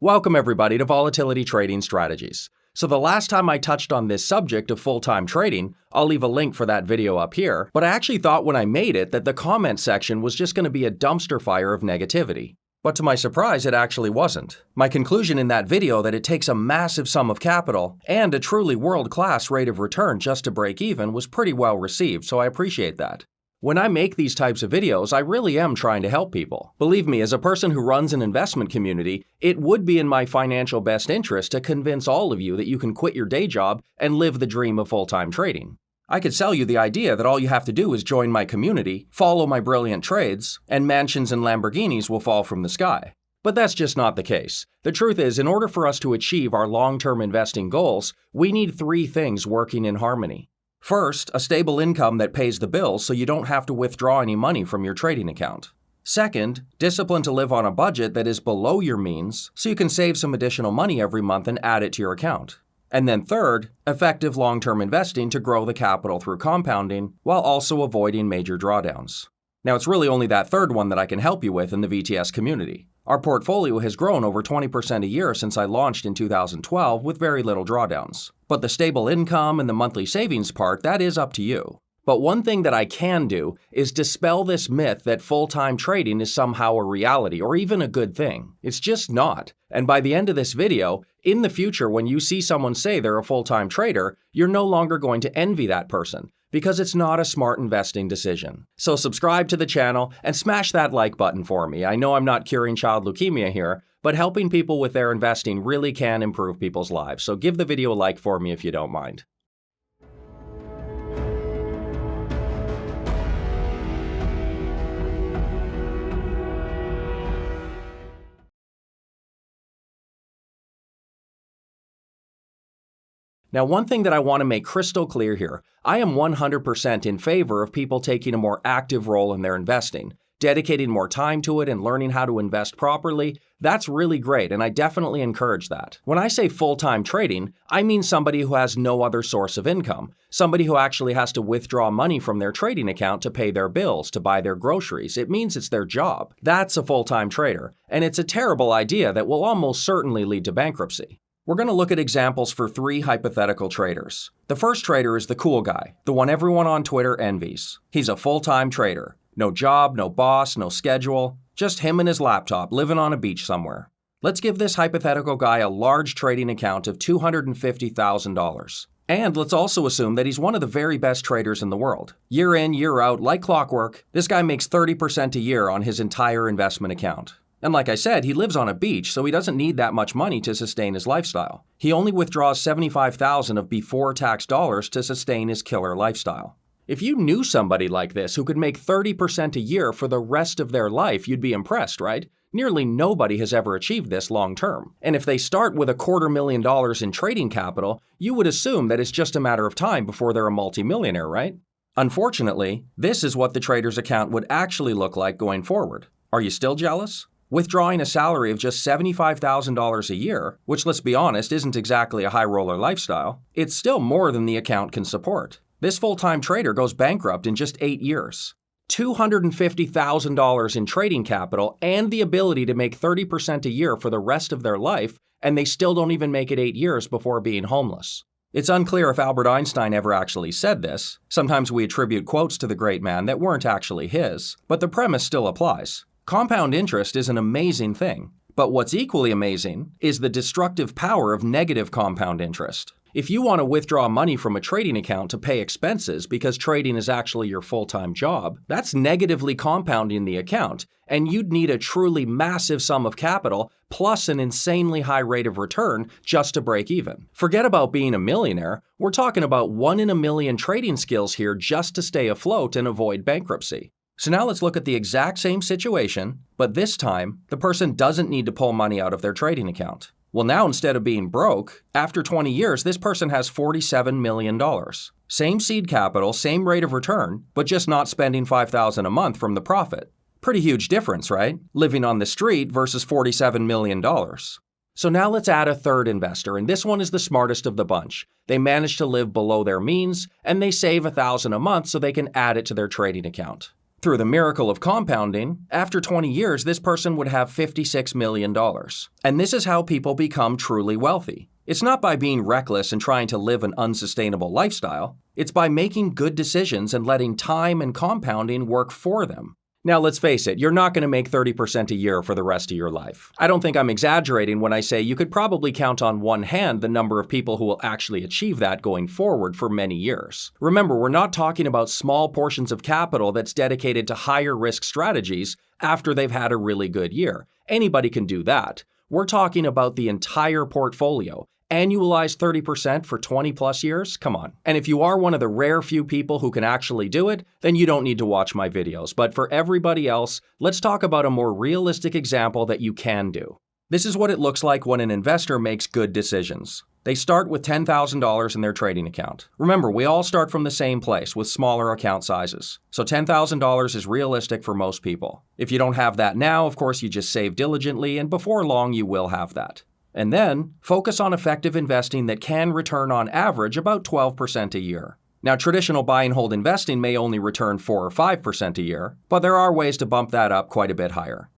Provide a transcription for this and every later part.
Welcome everybody to Volatility Trading Strategies. So the last time I touched on this subject of full-time trading, I'll leave a link for that video up here, but I actually thought when I made it that the comment section was just going to be a dumpster fire of negativity. But to my surprise, it actually wasn't. My conclusion in that video that it takes a massive sum of capital and a truly world-class rate of return just to break even was pretty well received, so I appreciate that. When I make these types of videos, I really am trying to help people. Believe me, as a person who runs an investment community, it would be in my financial best interest to convince all of you that you can quit your day job and live the dream of full-time trading. I could sell you the idea that all you have to do is join my community, follow my brilliant trades, and mansions and Lamborghinis will fall from the sky. But that's just not the case. The truth is, in order for us to achieve our long-term investing goals, we need three things working in harmony. First, a stable income that pays the bills so you don't have to withdraw any money from your trading account. Second, discipline to live on a budget that is below your means so you can save some additional money every month and add it to your account. And then third, effective long-term investing to grow the capital through compounding while also avoiding major drawdowns. Now, it's really only that third one that I can help you with in the VTS community. Our portfolio has grown over 20% a year since I launched in 2012 with very little drawdowns. But the stable income and the monthly savings part, that is up to you. But one thing that I can do is dispel this myth that full-time trading is somehow a reality or even a good thing. It's just not. And by the end of this video, in the future when you see someone say they're a full-time trader, you're no longer going to envy that person because it's not a smart investing decision. So subscribe to the channel and smash that like button for me. I know I'm not curing child leukemia here, but helping people with their investing really can improve people's lives. So give the video a like for me if you don't mind. Now, one thing that I want to make crystal clear here, I am 100% in favor of people taking a more active role in their investing, dedicating more time to it and learning how to invest properly. That's really great, and I definitely encourage that. When I say full-time trading, I mean somebody who has no other source of income, somebody who actually has to withdraw money from their trading account to pay their bills, to buy their groceries. It means it's their job. That's a full-time trader, and it's a terrible idea that will almost certainly lead to bankruptcy. We're going to look at examples for three hypothetical traders. The first trader is the cool guy, the one everyone on Twitter envies. He's a full-time trader. No job, no boss, no schedule, just him and his laptop living on a beach somewhere. Let's give this hypothetical guy a large trading account of $250,000. And let's also assume that he's one of the very best traders in the world. Year in, year out, like clockwork, this guy makes 30% a year on his entire investment account. And like I said, he lives on a beach, so he doesn't need that much money to sustain his lifestyle. He only withdraws $75,000 of before-tax dollars to sustain his killer lifestyle. If you knew somebody like this who could make 30% a year for the rest of their life, you'd be impressed, right? Nearly nobody has ever achieved this long-term. And if they start with $250,000 in trading capital, you would assume that it's just a matter of time before they're a multimillionaire, right? Unfortunately, this is what the trader's account would actually look like going forward. Are you still jealous? Withdrawing a salary of just $75,000 a year, which let's be honest isn't exactly a high roller lifestyle, it's still more than the account can support. This full-time trader goes bankrupt in just 8 years. $250,000 in trading capital and the ability to make 30% a year for the rest of their life, and they still don't even make it 8 years before being homeless. It's unclear if Albert Einstein ever actually said this. Sometimes we attribute quotes to the great man that weren't actually his, but the premise still applies. Compound interest is an amazing thing, but what's equally amazing is the destructive power of negative compound interest. If you want to withdraw money from a trading account to pay expenses because trading is actually your full-time job, that's negatively compounding the account, and you'd need a truly massive sum of capital plus an insanely high rate of return just to break even. Forget about being a millionaire, we're talking about 1 in a million trading skills here just to stay afloat and avoid bankruptcy. So now let's look at the exact same situation, but this time, the person doesn't need to pull money out of their trading account. Well, now instead of being broke, after 20 years, this person has $47 million. Same seed capital, same rate of return, but just not spending $5,000 a month from the profit. Pretty huge difference, right? Living on the street versus $47 million. So now let's add a third investor, and this one is the smartest of the bunch. They manage to live below their means, and they save $1,000 a month so they can add it to their trading account. Through the miracle of compounding, after 20 years, this person would have $56 million. And this is how people become truly wealthy. It's not by being reckless and trying to live an unsustainable lifestyle. It's by making good decisions and letting time and compounding work for them. Now, let's face it, you're not going to make 30% a year for the rest of your life. I don't think I'm exaggerating when I say you could probably count on one hand the number of people who will actually achieve that going forward for many years. Remember, we're not talking about small portions of capital that's dedicated to higher risk strategies after they've had a really good year. Anybody can do that. We're talking about the entire portfolio. Annualized 30% for 20 plus years? Come on. And if you are one of the rare few people who can actually do it, then you don't need to watch my videos. But for everybody else, let's talk about a more realistic example that you can do. This is what it looks like when an investor makes good decisions. They start with $10,000 in their trading account. Remember, we all start from the same place with smaller account sizes. So $10,000 is realistic for most people. If you don't have that now, of course, you just save diligently, and before long, you will have that. And then, focus on effective investing that can return on average about 12% a year. Now, traditional buy and hold investing may only return 4 or 5% a year, but there are ways to bump that up quite a bit higher.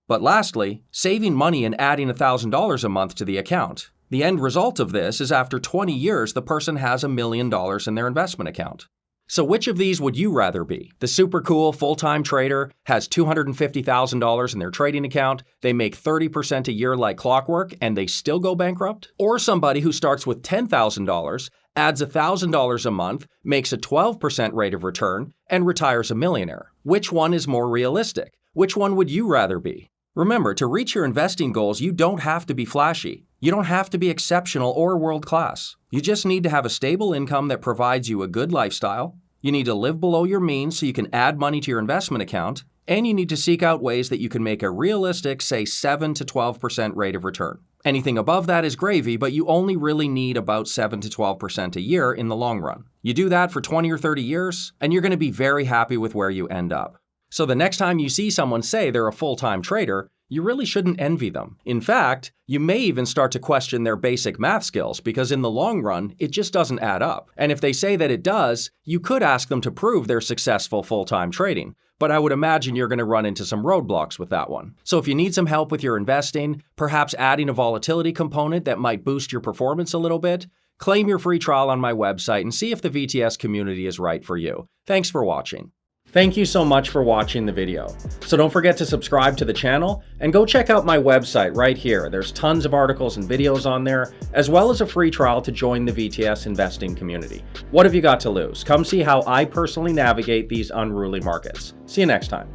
But lastly, saving money and adding $1,000 a month to the account. The end result of this is after 20 years, the person has $1 million in their investment account. So which of these would you rather be? The super cool full-time trader has $250,000 in their trading account, they make 30% a year like clockwork, and they still go bankrupt? Or somebody who starts with $10,000, adds $1,000 a month, makes a 12% rate of return, and retires a millionaire? Which one is more realistic? Which one would you rather be? Remember, to reach your investing goals, you don't have to be flashy. You don't have to be exceptional or world-class. You just need to have a stable income that provides you a good lifestyle. You need to live below your means so you can add money to your investment account. And you need to seek out ways that you can make a realistic, say, 7 to 12% rate of return. Anything above that is gravy, but you only really need about 7 to 12% a year in the long run. You do that for 20 or 30 years, and you're going to be very happy with where you end up. So the next time you see someone say they're a full-time trader, you really shouldn't envy them. In fact, you may even start to question their basic math skills because in the long run, it just doesn't add up. And if they say that it does, you could ask them to prove they're successful full-time trading. But I would imagine you're going to run into some roadblocks with that one. So if you need some help with your investing, perhaps adding a volatility component that might boost your performance a little bit, claim your free trial on my website and see if the VTS community is right for you. Thanks for watching. Thank you so much for watching the video. So don't forget to subscribe to the channel and go check out my website right here. There's tons of articles and videos on there, as well as a free trial to join the VTS investing community. What have you got to lose? Come see how I personally navigate these unruly markets. See you next time.